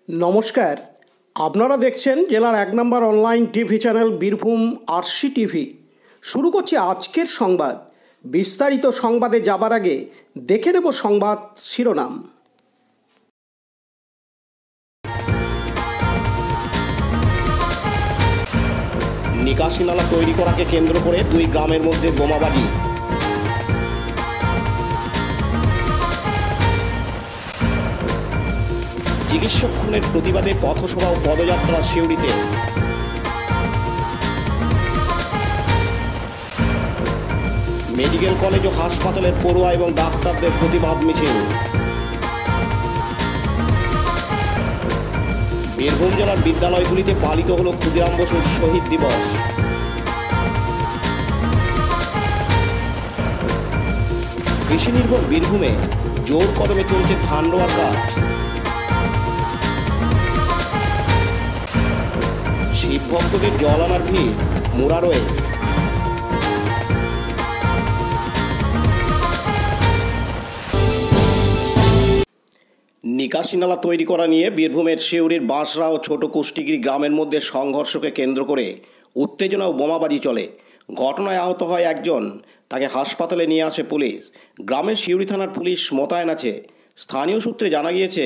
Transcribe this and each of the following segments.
নমস্কার, আপনারা দেখছেন জেলার ১ নম্বর online TV channel Birbhum RC TV. শুরু করছি আজকের সংবাদ। বিস্তারিত সংবাদে যাবার আগে দেখে নেব সংবাদ শিরোনাম। নিকাশি নালা তৈরি করাকে কেন্দ্র করে দুই গ্রামের মধ্যে বোমাবাজি। চিকিৎসক খুনের প্রতিবাদে পথসভা ও পদযাত্রা সিউড়িতে। মেডিকেল কলেজ ও হাসপাতালের পড়ুয়া এবং ডাক্তারদের প্রতিবাদ মিছিল। বীরভূম জেলার বিদ্যালয়গুলিতে পালিত হল ক্ষুদিরাম বসুর শহীদ দিবস। কৃষি নির্ভর বীরভূমে জোর কদমে চলছে ধান রোয়ার কাজ। শিব ভক্তদের জল আনার ভিড় মুরারোয়ে। নিকাশি নালা তৈরি করা নিয়ে বীরভূমের সিউড়ির বাঁশরা ও ছোট কুষ্টিগিরি গ্রামের মধ্যে সংঘর্ষকে কেন্দ্র করে উত্তেজনা ও বোমাবাজি চলে। ঘটনায় আহত হয় একজন, তাকে হাসপাতালে নিয়ে আসে পুলিশ। গ্রামের সিউড়ি থানার পুলিশ মোতায়েন আছে। স্থানীয় সূত্রে জানা গিয়েছে,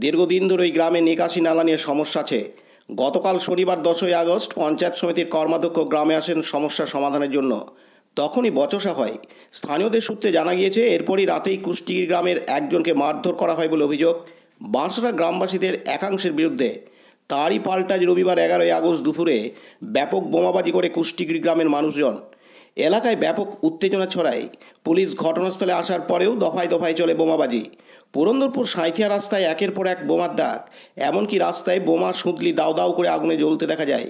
দীর্ঘদিন ধরে ওই গ্রামে নিকাশি নালা নিয়ে সমস্যা আছে। গতকাল শনিবার 10ই আগস্ট পঞ্চায়েত সমিতির কর্মাধ্যক্ষ গ্রামে আসেন সমস্যা সমাধানের জন্য। তখনই বচসা হয়। স্থানীয়দের সূত্রে জানা গিয়েছে, এরপরই রাতেই কুষ্টিগিরি গ্রামের একজনকে মারধর করা হয় বলে অভিযোগ বাঁশরা গ্রামবাসীদের একাংশের বিরুদ্ধে। তারই পাল্টায় রবিবার 11ই আগস্ট দুপুরে ব্যাপক বোমাবাজি করে কুষ্টিগিরি গ্রামের মানুষজন। এলাকায় ব্যাপক উত্তেজনা ছড়ায়। পুলিশ ঘটনাস্থলে আসার পরেও দফায় দফায় চলে বোমাবাজি। পুরন্দরপুর সাঁইথিয়া রাস্তায় একের পর এক বোমার ডাক, এমনকি রাস্তায় বোমা সুতলি দাউ দাউ করে আগুনে জ্বলতে দেখা যায়।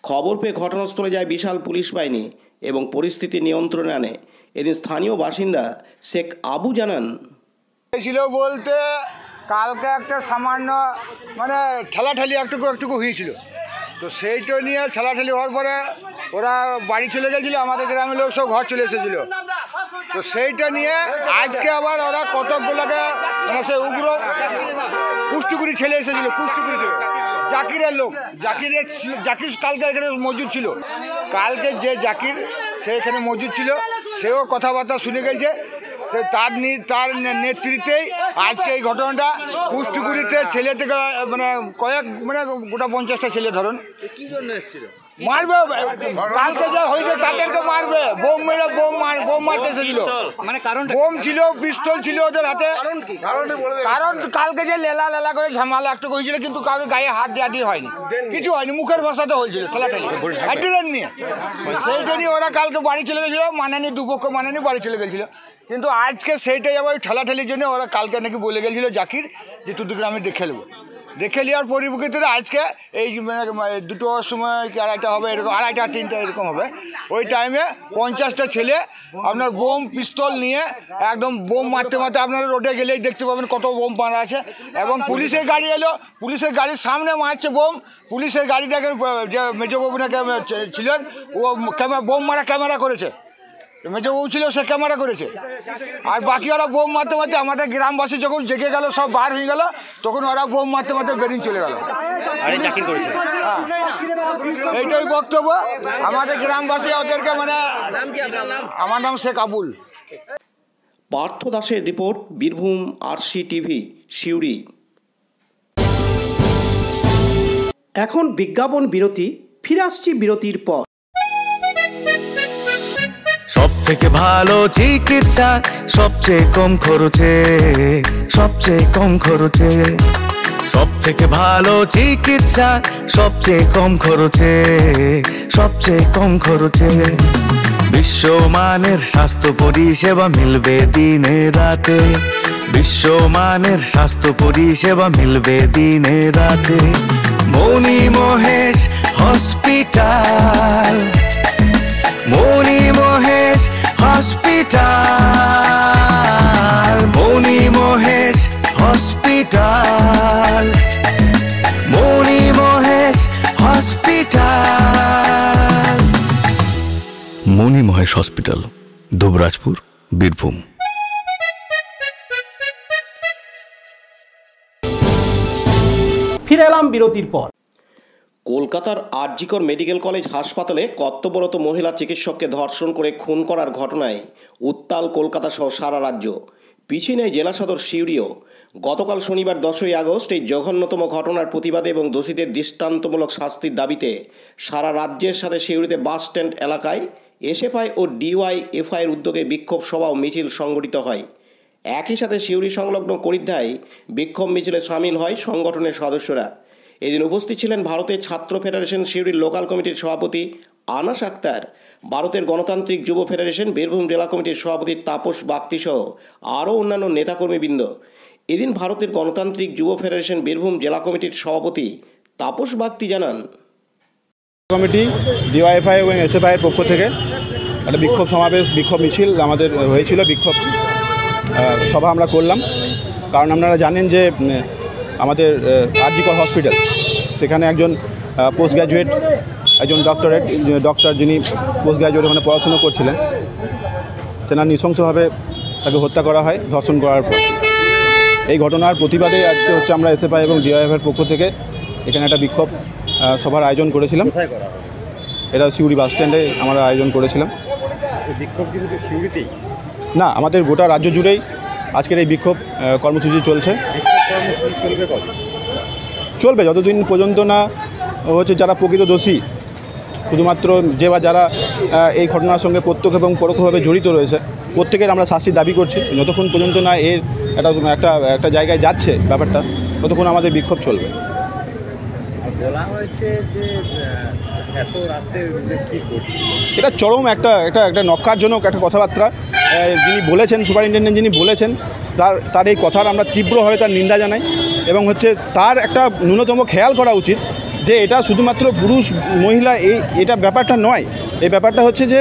খবর পেয়ে ঘটনাস্থলে যায় বিশাল পুলিশ বাহিনী এবং পরিস্থিতি নিয়ন্ত্রণে আনে। এদিন স্থানীয় বাসিন্দা শেখ আবু জানান, ছিল বলতে কালকে একটা সামান্য ঠেলাঠেলি একটুকু হয়েছিল, তো সেইটা নিয়ে ঠেলাঠেলি হওয়ার পরে ওরা বাড়ি চলে গেছিলো, আমাদের গ্রামের লোক সব ঘর চলে এসেছিলো। তো সেইটা নিয়ে আজকে আবার ওরা কতকগুলোকে সে উগ্র কুষ্টিগুড়ি ছেলে এসেছিলো, কুষ্টিগুড়ি থেকে জাকিরের লোক। জাকির কালকে এখানে মজুদ ছিল। কালকে যে জাকির সে এখানে মজুদ ছিল, সেও কথাবার্তা শুনে গেছে। তার নেতৃত্বেই আজকে এই ঘটনাটা কুষ্টিগুড়িতে ছেলে থেকে গোটা 50টা ছেলে ধরুন মারবে। কালকে যা হয়েছে তাদেরকে মারবে, বোম মারতে এসেছিল। বোম ছিল, পিস্তল ছিল ওদের হাতে। কারণ কালকে যে লেলা করে ঝামেলা একটু হয়েছিল, কিন্তু কারোর গায়ে হাত দিয়ে হয়নি, কিছু হয়নি, মুখের ভাষাতে হয়েছিল ঠেলাঠেলি নিয়ে। সেই জন্যই ওরা কালকে বাড়ি চলে গেছিল, মানেনি, দুপক্ষ মানেনি, বাড়ি চলে গেছিল। কিন্তু আজকে সেইটাই আবার ঠেলাঠেলির জন্য ওরা কালকে নাকি বলে গেছিল জাকির যে তুই গ্রামে দেখে নেবো। দেখে নেওয়ার পরিপ্রেক্ষিতে আজকে এই 2টোর সময় কি আড়াইটা হবে, এরকম 2:30 3টা এরকম হবে, ওই টাইমে 50টা ছেলে আপনার বোম পিস্তল নিয়ে একদম বোম মারতে আপনারা রোডে গেলেই দেখতে পাবেন কত বোম মারা আছে। এবং পুলিশের গাড়ি এলো, পুলিশের গাড়ির সামনে মারছে বোম। পুলিশের গাড়ি দেখেন যে মেজবাবু নাকি ছিলেন, ও বোম মারা ক্যামেরা করেছে। মেজবাবু ছিল, সে ক্যামেরা করেছে। আর বাকি ওরা বোম মারতে আমাদের গ্রামবাসী যখন জেগে গেল, সব বার হয়ে গেল, তখন ওরা বোম মারতে বেরিয়ে চলে গেল। এইটাই বক্তব্য আমাদের গ্রামবাসী ওদেরকে আমার নাম শেখ আবুল। পার্থ দাসের report, Birbhum RC TV, Suri. এখন বিজ্ঞাপন বিরতি, ফিরে আসছি বিরতির পর। সব থেকে ভালো চিকিৎসা সবচেয়ে কম খরচে, সবচেয়ে কম খরচে। সব থেকে ভালো চিকিৎসা সবচেয়ে কম খরচে, সবচেয়ে কম খরচে। বিশ্বমানের স্বাস্থ্য পরিষেবা মিলবে দিনে রাতে, বিশ্বমানের স্বাস্থ্য পরিষেবা মিলবে দিনে রাতে। মণি মহেশ হসপিটাল, মণি মহেশ হসপিটাল, মণি মহেশ হসপিটাল, মণি মহেশ হসপিটাল। মণি মহেশ হসপিটাল, দুবরাজপুর, বীরভূম। ফিরে ফিরে এলাম বিরতির পর। কলকাতার আরজিকর মেডিকেল কলেজ হাসপাতালে কর্তব্যরত মহিলা চিকিৎসককে ধর্ষণ করে খুন করার ঘটনায় উত্তাল কলকাতা সহ সারা রাজ্য। পিছিয়ে নেই জেলা সদর সিউড়িও। গতকাল শনিবার 10ই আগস্ট এই জঘন্যতম ঘটনার প্রতিবাদে এবং দোষীদের দৃষ্টান্তমূলক শাস্তির দাবিতে সারা রাজ্যের সাথে সিউড়িতে বাস স্ট্যান্ড এলাকায় এসএফআই ও ডিওয়াইএফআইয়ের উদ্যোগে বিক্ষোভ সভা ও মিছিল সংগঠিত হয়। একই সাথে সিউড়ি সংলগ্ন করিদ্ধায় বিক্ষোভ মিছিলে সামিল হয় সংগঠনের সদস্যরা। এদিন উপস্থিত ছিলেন ভারতের ছাত্র ফেডারেশন সিউড়ির লোকাল কমিটির সভাপতি আনাস আক্তার, ভারতের গণতান্ত্রিক যুব ফেডারেশন বীরভূম জেলা কমিটির সভাপতি তাপস বাগদি সহ আরও অন্যান্য নেতাকর্মীবৃন্দ। এদিন ভারতের গণতান্ত্রিক যুব ফেডারেশন বীরভূম জেলা কমিটির সভাপতি তাপস বাগদি জানান, কমিটি ডিওয়াইএফআই এবং এসএফআইয়ের পক্ষ থেকে একটা বিক্ষোভ সমাবেশ, বিক্ষোভ মিছিল আমাদের হয়েছিল। বিক্ষোভ সভা আমরা করলাম, কারণ আপনারা জানেন যে আমাদের আরজিকর হসপিটাল, সেখানে একজন পোস্ট গ্র্যাজুয়েট, একজন ডক্টর যিনি পোস্ট গ্র্যাজুয়েট ওখানে পড়াশুনো করছিলেন, তেনার নৃশংসভাবে তাকে হত্যা করা হয় ধর্ষণ করার পর। এই ঘটনার প্রতিবাদে আজকে হচ্ছে আমরা এসএফআই এবং ডিওয়াইএফআইয়ের পক্ষ থেকে এখানে একটা বিক্ষোভ সভার আয়োজন করেছিলাম। এটা সিউড়ি বাস স্ট্যান্ডে আমরা আয়োজন করেছিলাম। বিক্ষোভ কি শুধু সিউড়িতেই না, আমাদের গোটা রাজ্য জুড়েই আজকের এই বিক্ষোভ কর্মসূচি চলছে। চলবে যতদিন পর্যন্ত না হচ্ছে যারা প্রকৃত দোষী, শুধুমাত্র যারা এই ঘটনার সঙ্গে প্রত্যক্ষ এবং পরোক্ষভাবে জড়িত রয়েছে, প্রত্যেকের আমরা শাস্তির দাবি করছি। যতক্ষণ পর্যন্ত না এর একটা জায়গায় যাচ্ছে ব্যাপারটা, ততক্ষণ আমাদের বিক্ষোভ চলবে। বলা হয়েছে যে এত রাতে কি করছে, এটা চরম একটা নক্কারজনক একটা কথাবার্তা যিনি বলেছেন, সুপারিনটেন্ডেন্ট যিনি বলেছেন, তার এই কথার আমরা তীব্রভাবে তার নিন্দা জানাই। এবং হচ্ছে তার একটা ন্যূনতম খেয়াল করা উচিত যে এটা শুধুমাত্র পুরুষ মহিলা এটা ব্যাপারটা নয়। এই ব্যাপারটা হচ্ছে যে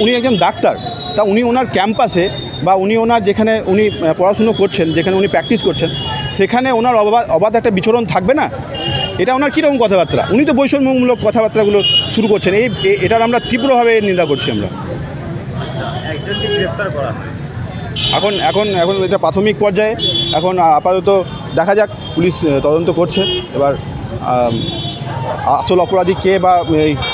উনি একজন ডাক্তার, তা উনি ওনার ক্যাম্পাসে বা ওনার যেখানে উনি পড়াশুনো করছেন, যেখানে উনি প্র্যাকটিস করছেন, সেখানে ওনার অবাধ একটা বিচরণ থাকবে না? এটা ওনার কীরকম কথাবার্তা? উনি তো বৈষম্যমূলক কথাবার্তাগুলো শুরু করছেন। এটার আমরা তীব্রভাবে নিন্দা করছি আমরা। এখন এটা প্রাথমিক পর্যায়ে, এখন আপাতত দেখা যাক, পুলিশ তদন্ত করছে। এবার আসল অপরাধী কে বা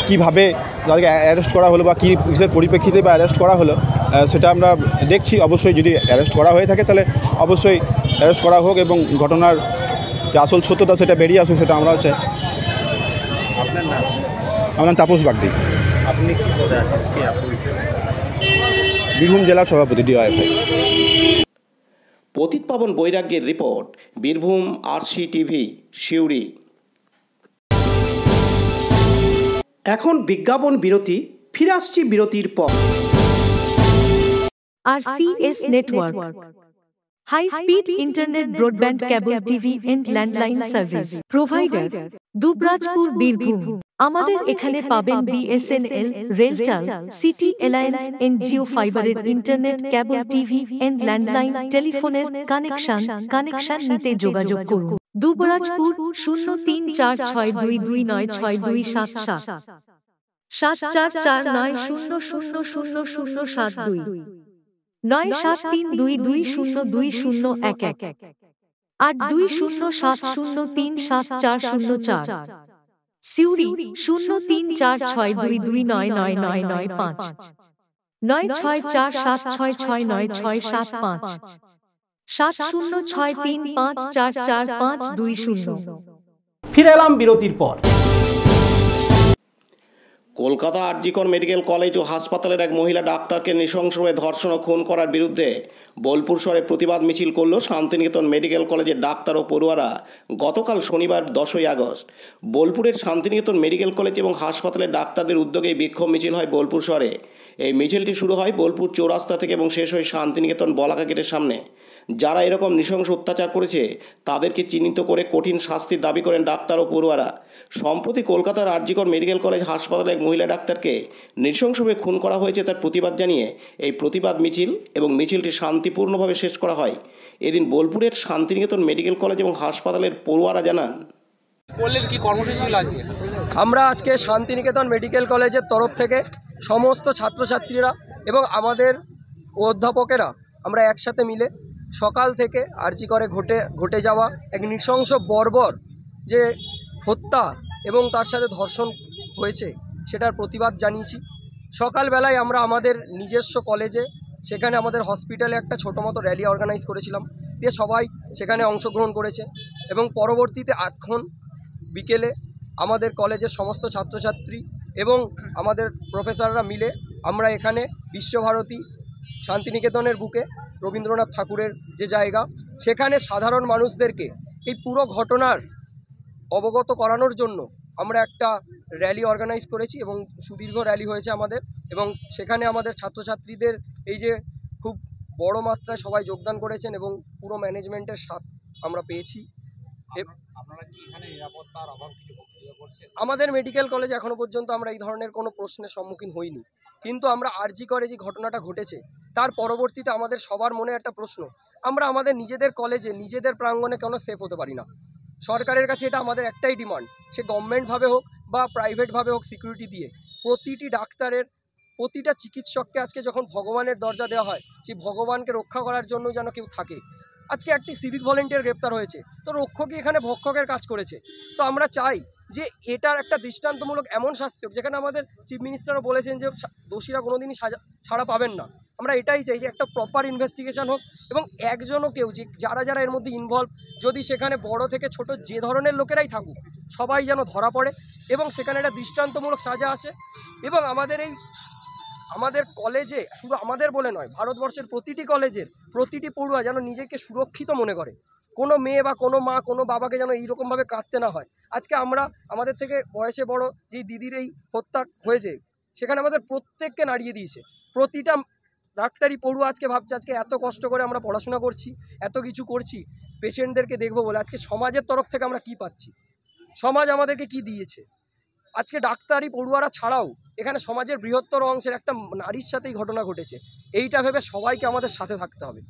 কীভাবে তাদেরকে অ্যারেস্ট করা হলো বা কী কিসের পরিপ্রেক্ষিতে বা অ্যারেস্ট করা হলো, সেটা আমরা দেখছি। অবশ্যই যদি অ্যারেস্ট করা হয়ে থাকে তাহলে অবশ্যই অ্যারেস্ট করা হোক এবং ঘটনার যে আসল সত্যতা সেটা বেরিয়ে আসুক, সেটা আমরাও চাই। আপনার নাম? আমার নাম তাপস বাগদি। আপনি কি পদে আছেন? বীরভূম জেলার সভাপতি ডিওয়াইএফআই। পতিত পাবন বৈরাগ্যের রিপোর্ট, বীরভূম RCTV সিউড়ি। এখন বিজ্ঞাপন বিরতি, ফিরে আসছি বিরতির পর। RCS Network, high speed internet, broadband, cable TV and landline service provider, Dubrajpur, Birbhum. আমাদের এখানে পাবেন BSNL, RailTel, city alliance and Jio ফাইবারের internet, cable TV and landline টেলিফোনের কানেকশন নিতে যোগাযোগ করুন। দুবরাজপুর 034622962627 7449000072 9732202011 8207037404। সিউড়ি 034622999995 9647669665 7063544520। ফিরে এলাম বিরতির পর। কলকাতা আরজিকর মেডিকেল কলেজ ও হাসপাতালের এক মহিলা ডাক্তারকে নৃশংসভাবে ধর্ষণ ও খুন করার বিরুদ্ধে বোলপুর শহরে প্রতিবাদ মিছিল করল শান্তিনিকেতন মেডিকেল কলেজের ডাক্তার ও পড়ুয়ারা। গতকাল শনিবার 10ই আগস্ট বোলপুরের শান্তিনিকেতন মেডিকেল কলেজ এবং হাসপাতালের ডাক্তারদের উদ্যোগে বিক্ষোভ মিছিল হয় বোলপুর শহরে। এই মিছিলটি শুরু হয় বোলপুর চৌরাস্তা থেকে এবং শেষ হয় শান্তিনিকেতন বলাকা গেটের সামনে। যারা এরকম নৃশংস অত্যাচার করেছে তাদেরকে চিহ্নিত করে কঠিন শাস্তির দাবি করেন ডাক্তার ও পড়ুয়ারা। সম্প্রতি কলকাতার আরজিকর মেডিকেল কলেজ হাসপাতালে এক মহিলা ডাক্তারকে নৃশংসভাবে খুন করা হয়েছে, তার প্রতিবাদ জানিয়ে এই প্রতিবাদ মিছিল এবং মিছিলটি শান্তিপূর্ণভাবে শেষ করা হয়। এদিন বোলপুরের শান্তিনিকেতন মেডিকেল কলেজ এবং হাসপাতালের পড়ুয়ারা জানান, বললেন কি কর্মসূচি ছিল আজকে? আমরা আজকে শান্তিনিকেতন মেডিকেল কলেজের তরফ থেকে সমস্ত ছাত্রছাত্রীরা এবং আমাদের অধ্যাপকেরা আমরা একসাথে মিলে সকাল থেকে আরজিকরে ঘটে যাওয়া এক নৃশংস বর্বর যে হত্যা এবং তার সাথে ধর্ষণ হয়েছে সেটার প্রতিবাদ জানিয়েছি। সকালবেলায় আমরা আমাদের নিজস্ব কলেজে, সেখানে আমাদের হসপিটালে একটা ছোটো মতো র্যালি অর্গানাইজ করেছিলাম, দিয়ে সবাই সেখানে অংশগ্রহণ করেছে এবং পরবর্তীতে এখন বিকেলে আমাদের কলেজের সমস্ত ছাত্রছাত্রী এবং আমাদের প্রফেসররা মিলে আমরা এখানে বিশ্বভারতী শান্তিনিকেতনের বুকে রবীন্দ্রনাথ ঠাকুরের যে জায়গা, সেখানে সাধারণ মানুষদেরকে এই পুরো ঘটনার অবগত করানোর জন্য আমরা একটা র্যালি অর্গানাইজ করেছি এবং সুদীর্ঘ র্যালি হয়েছে আমাদের, এবং সেখানে আমাদের ছাত্রছাত্রীদের এই যে খুব বড় মাত্রায় সবাই যোগদান করেছেন এবং পুরো ম্যানেজমেন্টের সাথ আমরা পেয়েছি। আমাদের মেডিকেল কলেজে এখনো পর্যন্ত আমরা এই ধরনের কোনো প্রশ্নের সম্মুখীন হইনি, কিন্তু আমরা আরজি করে যে ঘটনাটা ঘটেছে তার পরবর্তীতে আমাদের সবার মনে একটা প্রশ্ন, আমরা আমাদের নিজেদের কলেজে নিজেদের প্রাঙ্গণে কেন সেফ হতে পারি না? সরকারের কাছে এটা আমাদের একটাই ডিমান্ড, সে গভর্নমেন্টভাবে হোক বা প্রাইভেটভাবে হোক, সিকিউরিটি দিয়ে প্রতিটি ডাক্তারের, প্রতিটা চিকিৎসককে আজকে যখন ভগবানের দরজা দেওয়া হয়, সেই ভগবানকে রক্ষা করার জন্য যেন কেউ থাকে। আজকে একটি সিভিক ভলেন্টিয়ার গ্রেপ্তার হয়েছে, তো রক্ষকই এখানে ভক্ষকের কাজ করেছে। তো আমরা চাই যে এটার একটা দৃষ্টান্তমূলক এমন শাস্তি হোক, যেখানে আমাদের চিফ মিনিস্টারও বলেছেন যে দোষীরা কোনোদিনই ছাড়া পাবেন না। আমরা এটাই চাই যে একটা প্রপার ইনভেস্টিগেশন হোক এবং একজনও কেউ যে যারা এর মধ্যে ইনভলভ, যদি সেখানে বড় থেকে ছোট যে ধরনের লোকেরাই থাকুক, সবাই যেন ধরা পড়ে এবং সেখানে একটা দৃষ্টান্তমূলক সাজা আসে। এবং আমাদের কলেজে, শুধু আমাদের বলে নয়, ভারতবর্ষের প্রতিটি কলেজের প্রতিটি পড়ুয়া যেন নিজেকে সুরক্ষিত মনে করে, কোনো মেয়ে বা কোনো মা কোনো বাবাকে যেন এইরকমভাবে কাঁদতে না হয়। আজকে আমরা আমাদের থেকে বয়সে বড় যেই দিদির এই হত্যা হয়েছে, সেখানে আমাদের প্রত্যেককে নাড়িয়ে দিয়েছে। প্রতিটা ডাক্তারি পড়ুয়া আজকে ভাবছে, আজকে এত কষ্ট করে আমরা পড়াশোনা করছি, এত কিছু করছি পেশেন্টদেরকে দেখবো বলে, আজকে সমাজের তরফ থেকে আমরা কি পাচ্ছি, সমাজ আমাদেরকে কি দিয়েছে? আজকে ডাক্তারি পড়ুয়ারা ছাড়াও এখানে সমাজের বৃহত্তর অংশের একটা নারীর সাথেই ঘটনা ঘটেছে। এইটা ভেবে সবাইকে আমাদের সাথে থাকতে হবে,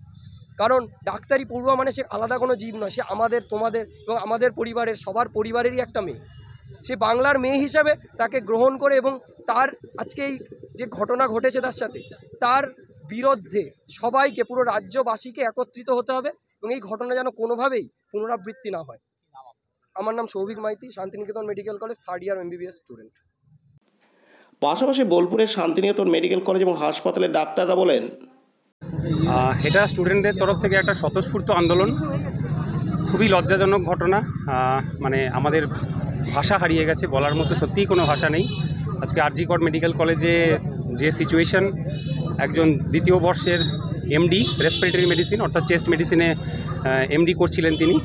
কারণ ডাক্তারি পড়ুয়া মানে সে আলাদা কোনো জীব নয়, সে আমাদের, তোমাদের এবং আমাদের পরিবারের, সবার পরিবারেরই একটা মেয়ে। সে বাংলার মেয়ে হিসাবে তাকে গ্রহণ করে এবং তার আজকে এই যে ঘটনা ঘটেছে তার সাথে, তার বিরুদ্ধে সবাইকে, পুরো রাজ্যবাসীকে একত্রিত হতে হবে এবং এই ঘটনা যেন কোনোভাবেই পুনরাবৃত্তি না হয়। আমার নাম Souvik Maity, Santiniketan medical college 3rd year MBBS student. পাশাপাশি বোলপুরের শান্তিনিকেতন মেডিকেল কলেজ এবং হাসপাতালের ডাক্তাররা বলেন, এটা স্টুডেন্টদের তরফ থেকে একটা স্বতঃস্ফূর্ত আন্দোলন, খুবই লজ্জাজনক ঘটনা। মানে আমাদের ভাষা হারিয়ে গেছে, বলার মতো সত্যিই কোনো ভাষা নেই। আজকে আরজি কর মেডিকেল কলেজে যে সিচুয়েশন, একজন দ্বিতীয় বর্ষের MD রেসপিরেটরি মেডিসিন অর্থাৎ চেস্ট মেডিসিনে MD করছিলেন, তিনি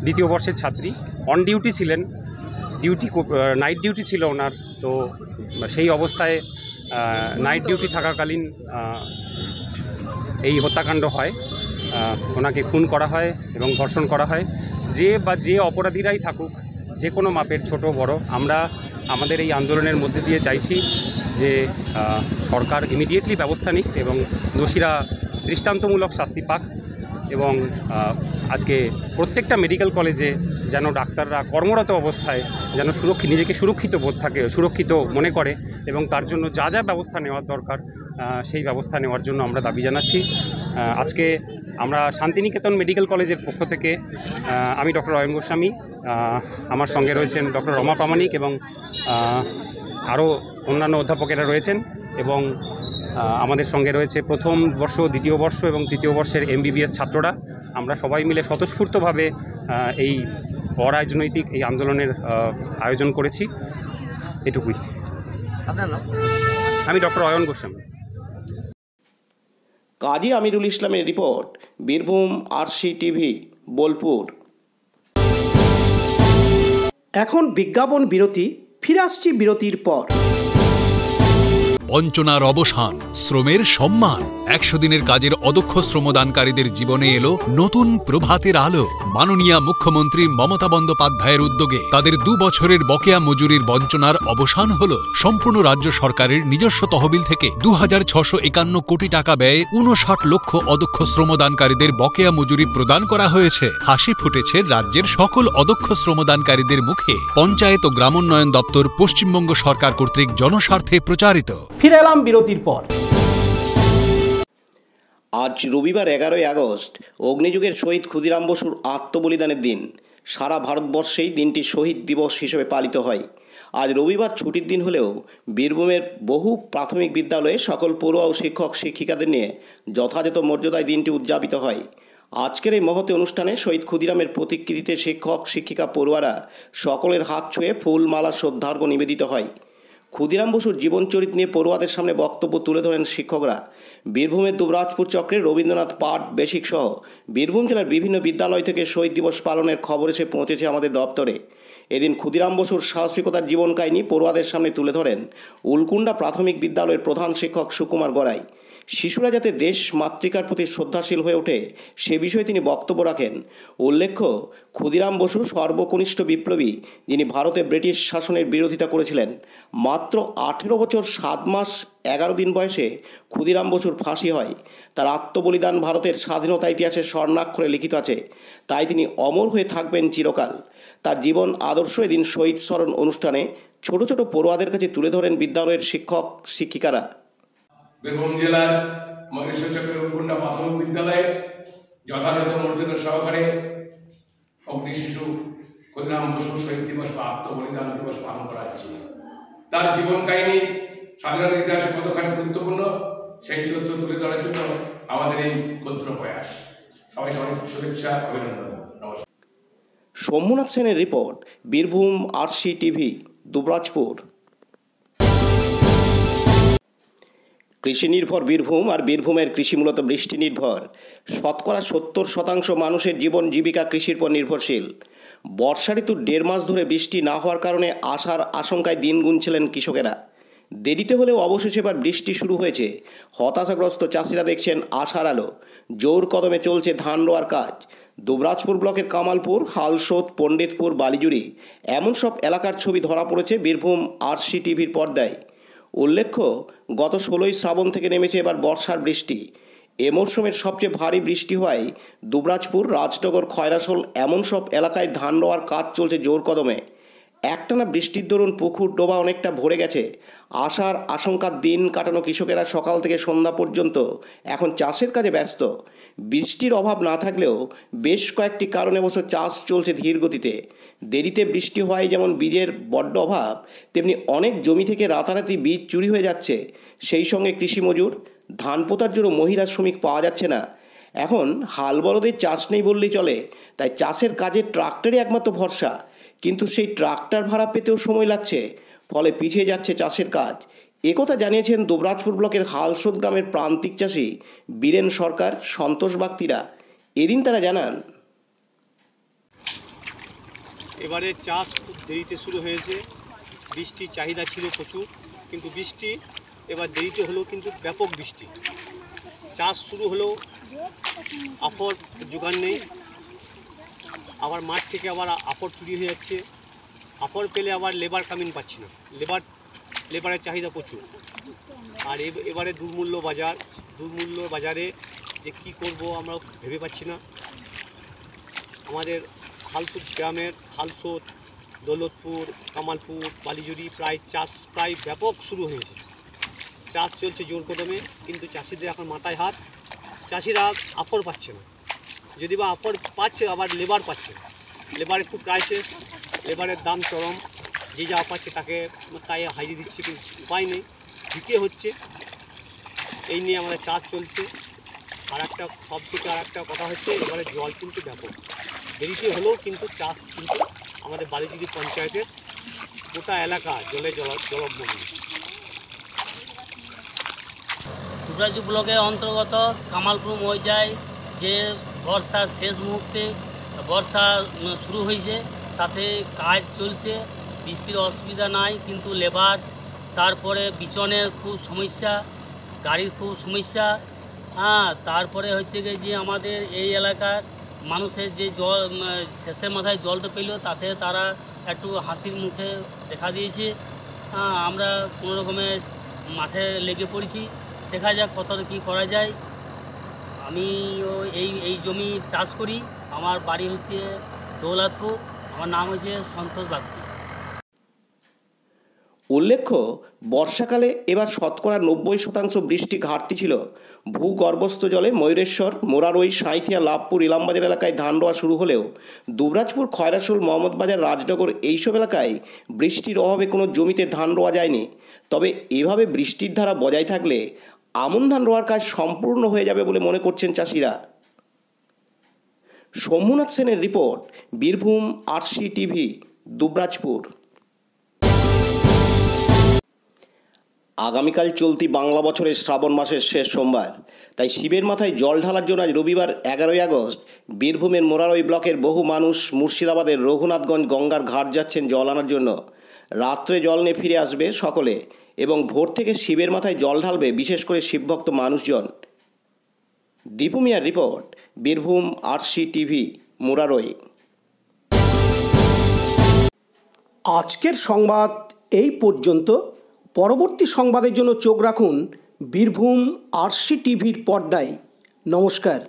দ্বিতীয় বর্ষের ছাত্রী, অন ডিউটি ছিলেন, নাইট ডিউটি ছিল ওনার। তো সেই অবস্থায় নাইট ডিউটি থাকাকালীন এই হত্যাকাণ্ড হয়, ওনাকে খুন করা হয় এবং ধর্ষণ করা হয়। যে অপরাধীরাই থাকুক, যে কোনো মাপের, ছোট বড়, আমরা আমাদের এই আন্দোলনের মধ্যে দিয়ে চাইছি যে সরকার ইমিডিয়েটলি ব্যবস্থা নিক এবং দোষীরা দৃষ্টান্তমূলক শাস্তি পাক। এবং আজকে প্রত্যেকটা মেডিকেল কলেজে যেন ডাক্তাররা কর্মরত অবস্থায় যেন নিজেকে সুরক্ষিত মনে করে এবং তার জন্য যা ব্যবস্থা নেওয়ার দরকার সেই ব্যবস্থা নেওয়ার জন্য আমরা দাবি জানাচ্ছি। আজকে আমরা শান্তিনিকেতন মেডিকেল কলেজের পক্ষ থেকে, আমি ডক্টর অয়ন গোস্বামী, আমার সঙ্গে রয়েছেন ডক্টর রমা প্রামাণিক এবং আরও অন্যান্য অধ্যাপকেরা রয়েছেন, এবং আমাদের সঙ্গে রয়েছে প্রথম বর্ষ, দ্বিতীয় বর্ষ এবং তৃতীয় বর্ষের MBBS ছাত্ররা। আমরা সবাই মিলে স্বতঃস্ফূর্তভাবে এই অরাজনৈতিক এই আন্দোলনের আয়োজন করেছি, এটুকুই। আমি ডক্টর অয়ন গোস্বামী। কাজী আমিরুল ইসলামের রিপোর্ট, বীরভূম RCTV, বোলপুর। এখন বিজ্ঞাপন বিরতি, ফিরে আসছি বিরতির পর। বঞ্চনার অবসান, শ্রমের সম্মান। 100 দিনের কাজের অদক্ষ শ্রমদানকারীদের জীবনে এলো নতুন প্রভাতের আলো। মাননীয় মুখ্যমন্ত্রী মমতা বন্দ্যোপাধ্যায়ের উদ্যোগে তাদের 2 বছরের বকেয়া মজুরির বঞ্চনার অবসান হলো। সম্পূর্ণ রাজ্য সরকারের নিজস্ব তহবিল থেকে 2651 কোটি টাকা ব্যয়ে 59 লক্ষ অদক্ষ শ্রমদানকারীদের বকেয়া মজুরি প্রদান করা হয়েছে। হাসি ফুটেছে রাজ্যের সকল অদক্ষ শ্রমদানকারীদের মুখে। পঞ্চায়েত ও গ্রামোন্নয়ন দপ্তর পশ্চিমবঙ্গ সরকার কর্তৃক জনস্বার্থে প্রচারিত। ফিরে এলাম বিরতির পর। আজ রবিবার 11ই আগস্ট অগ্নিযুগের শহীদ ক্ষুদিরাম বসুর আত্মবলিদানের দিন। সারা ভারতবর্ষেই দিনটি শহীদ দিবস হিসেবে পালিত হয়। আজ রবিবার ছুটির দিন হলেও বীরভূমের বহু প্রাথমিক বিদ্যালয়ে সকল পড়ুয়া ও শিক্ষক শিক্ষিকাদের নিয়ে যথাযথ মর্যাদায় দিনটি উদযাপিত হয়। আজকের এই মহতি অনুষ্ঠানে শহীদ ক্ষুদিরামের প্রতিকৃতিতে শিক্ষক শিক্ষিকা পড়ুয়ারা সকলের হাত ছুঁয়ে ফুল মালা শ্রদ্ধার্ঘ্য নিবেদিত হয়। ক্ষুদিরাম বসুর জীবনচরিত নিয়ে পড়ুয়াদের সামনে বক্তব্য তুলে ধরেন শিক্ষকরা। বীরভূমের দুবরাজপুর চক্রে রবীন্দ্রনাথ পাঠ বেসিক সহ বীরভূম জেলার বিভিন্ন বিদ্যালয় থেকে শহীদ দিবস পালনের খবর এসে পৌঁছেছে আমাদের দপ্তরে। এদিন ক্ষুদিরাম বসুর সাহসিকতার জীবন কাহিনী পড়ুয়াদের সামনে তুলে ধরেন উলকুন্ডা প্রাথমিক বিদ্যালয়ের প্রধান শিক্ষক সুকুমার গড়াই। শিশুরা যাতে দেশ মাতৃকার প্রতি শ্রদ্ধাশীল হয়ে ওঠে সে বিষয়ে তিনি বক্তব্য রাখেন। উল্লেখ্য, ক্ষুদিরাম বসু সর্বকনিষ্ঠ বিপ্লবী, যিনি ভারতে ব্রিটিশ শাসনের বিরোধিতা করেছিলেন। মাত্র 18 বছর 7 মাস 11 দিন বয়সে ক্ষুদিরাম বসুর ফাঁসি হয়। তার আত্মবলিদান ভারতের স্বাধীনতা ইতিহাসে স্বর্ণাক্ষরে লিখিত আছে, তাই তিনি অমর হয়ে থাকবেন চিরকাল। তার জীবন আদর্শ এদিন শহীদ স্মরণ অনুষ্ঠানে ছোট ছোট পড়ুয়াদের কাছে তুলে ধরেন বিদ্যালয়ের শিক্ষক শিক্ষিকারা। বীরভূম জেলার মহেশ্বর চক্রের উলকুন্ডা প্রাথমিক বিদ্যালয়ে যথাযথ মর্যাদা সহকারে অগ্নি শিশু ক্ষুদিরাম বসু শহীদ দিবস বা আত্মবলিদান দিবস পালন করা হচ্ছে। তার জীবন কাহিনী স্বাধীনতা ইতিহাসে কতখানি গুরুত্বপূর্ণ সেই তথ্য তুলে ধরার জন্য আমাদের এই ক্ষুদ্র প্রয়াস। সবাইকে অনেক শুভেচ্ছা, অভিনন্দন, নমস্কার। সোমনাথ সেনের report, Birbhum RC TV, Dubrajpur. কৃষি নির্ভর বীরভূম আর বীরভূমের কৃষি মূলত বৃষ্টি নির্ভর। শতকরা 70% মানুষের জীবন জীবিকা কৃষির পর নির্ভরশীল। বর্ষা ঋতুর 1.5 মাস ধরে বৃষ্টি না হওয়ার কারণে আশার আশঙ্কায় দিন গুনছিলেন কৃষকেরা। দেরিতে হলেও অবশেষে এবার বৃষ্টি শুরু হয়েছে। হতাশাগ্রস্ত চাষিরা দেখছেন আশার আলো। জোর কদমে চলছে ধান রোয়ার কাজ। দুবরাজপুর ব্লকের কামালপুর, হালসোদ, পণ্ডিতপুর, বালিজুড়ি এমন সব এলাকার ছবি ধরা পড়েছে বীরভূম আরসি টিভির পর্দায়। উল্লেখ্য, গত 16ই শ্রাবণ থেকে নেমেছে এবার বর্ষার বৃষ্টি। এ মরশুমের সবচেয়ে ভারী বৃষ্টি হওয়ায় দুবরাজপুর, রাজনগর, খয়রাসোল এমন সব এলাকায় ধান রোয়ার কাজ চলছে জোর কদমে। একটানা বৃষ্টির দরুন পুকুর ডোবা অনেকটা ভরে গেছে। আশার আশঙ্কার দিন কাটানো কৃষকেরা সকাল থেকে সন্ধ্যা পর্যন্ত এখন চাষের কাজে ব্যস্ত। বৃষ্টির অভাব না থাকলেও বেশ কয়েকটি কারণে অবশ্য চাষ চলছে ধীর গতিতে। দেরিতে বৃষ্টি হওয়ায় যেমন বীজের বড্ড অভাব, তেমনি অনেক জমি থেকে রাতারাতি বীজ চুরি হয়ে যাচ্ছে। সেই সঙ্গে কৃষি মজুর, ধান পোতার জন্য মহিলা শ্রমিক পাওয়া যাচ্ছে না। এখন হাল বলদের চাষ নেই বললেই চলে, তাই চাষের কাজে ট্রাক্টরই একমাত্র ভরসা। কিন্তু সেই ট্রাক্টর ভাড়া পেতেও সময় লাগছে, ফলে পিছিয়ে যাচ্ছে চাষের কাজ। একথা জানিয়েছেন দুবরাজপুর ব্লকের হালসোদ গ্রামের প্রান্তিক চাষি বীরেন সরকার, সন্তোষ বাগতিরা। এদিন তারা জানান, এবারে চাষ খুব দেরিতে শুরু হয়েছে। বৃষ্টির চাহিদা ছিল প্রচুর, কিন্তু বৃষ্টি এবার দেরিতে হলেও কিন্তু ব্যাপক বৃষ্টি। চাষ শুরু হলেও আফর জোগান নেই। আবার মাঠ থেকে আবার আফর চুরি হয়ে যাচ্ছে। আফর পেলে আবার লেবার কামিন পাচ্ছি না। লেবারের চাহিদা প্রচুর। আর এবারে দুর্মূল্য বাজারে যে কী করব আমরা ভেবে পাচ্ছি না। আমাদের হালসোদ গ্রামের হালসোদ, দৌলতপুর, কামালপুর, বালিজুড়ি চাষ প্রায় ব্যাপক শুরু হয়েছে। চাষ চলছে জোর কদমে, কিন্তু চাষিদের এখন মাথায় হাত। চাষিরা আফর পাচ্ছে না, যদি বা আফর পাচ্ছে আবার লেবার পাচ্ছে না। লেবারের খুব ক্রাইসিস, লেবারের দাম চরম। যে যা পাচ্ছে তাই হাজিয়ে দিচ্ছে, কিন্তু উপায় নেই, দিতে হচ্ছে। এই নিয়ে আমাদের চাষ চলছে। আর একটা কথা হচ্ছে, এবারে জল কিন্তু ব্যাপক। দেরিতে হলেও কিন্তু চাষ কিন্তু আমাদের বালিজুড়ি পঞ্চায়েতের গোটা এলাকা জলে জলমগ্ন। দুবরাজপুর ব্লকের অন্তর্গত কামালপুর মৌজায় যে বর্ষার শেষ মুহূর্তে বর্ষা শুরু হয়েছে, তাতে কাজ চলছে। বৃষ্টির অসুবিধা নাই, কিন্তু লেবার, তারপরে বিচনের খুব সমস্যা, গাড়ির খুব সমস্যা। তারপরে হচ্ছে গিয়ে যে আমাদের এই এলাকার মানুষের যে জল শেষের মাথায় জলটা পেল, তাতে তারা একটু হাসির মুখে দেখা দিয়েছে। আমরা কোনো রকমে মাঠে লেগে পড়েছি, দেখা যাক কতটা কী করা যায়। আমি এই জমি চাষ করি। আমার বাড়ি হচ্ছে দৌলতপুর। আমার নাম হচ্ছে সন্তোষ বাগতি। উল্লেখ্য, বর্ষাকালে এবার শতকরা 90% বৃষ্টি ঘাটতি ছিল। ভূগর্ভস্থ জলে ময়ূরেশ্বর, মোরারই, সাঁইথিয়া, লাভপুর, ইলামবাজার এলাকায় ধান রোয়া শুরু হলেও দুবরাজপুর, খয়রাসুল, মোহাম্মদবাজার, রাজনগর এইসব এলাকায় বৃষ্টির অভাবে কোনো জমিতে ধান রোয়া যায়নি। তবে এভাবে বৃষ্টির ধারা বজায় থাকলে আমন ধান রোয়ার কাজ সম্পূর্ণ হয়ে যাবে বলে মনে করছেন চাষিরা। শম্ভুনাথ সেনের report, Birbhum RC TV, Dubrajpur. আগামীকাল চলতি বাংলা বছরের শ্রাবণ মাসের শেষ সোমবার, তাই শিবের মাথায় জল ঢালার জন্য আজ রবিবার 11ই আগস্ট বীরভূমের মোরারই ব্লকের বহু মানুষ মুর্শিদাবাদের রঘুনাথগঞ্জ গঙ্গার ঘাট যাচ্ছেন জল আনার জন্য। রাত্রে জল নিয়ে ফিরে আসবে সকলে এবং ভোর থেকে শিবের মাথায় জল ঢালবে বিশেষ করে শিবভক্ত মানুষজন। দীপু মিয়ার report, Birbhum RC TV, Murarai. আজকের সংবাদ এই পর্যন্ত। পরবর্তী সংবাদের জন্য চোখ রাখুন বীরভূম আরসি টিভির পর্দায়। নমস্কার।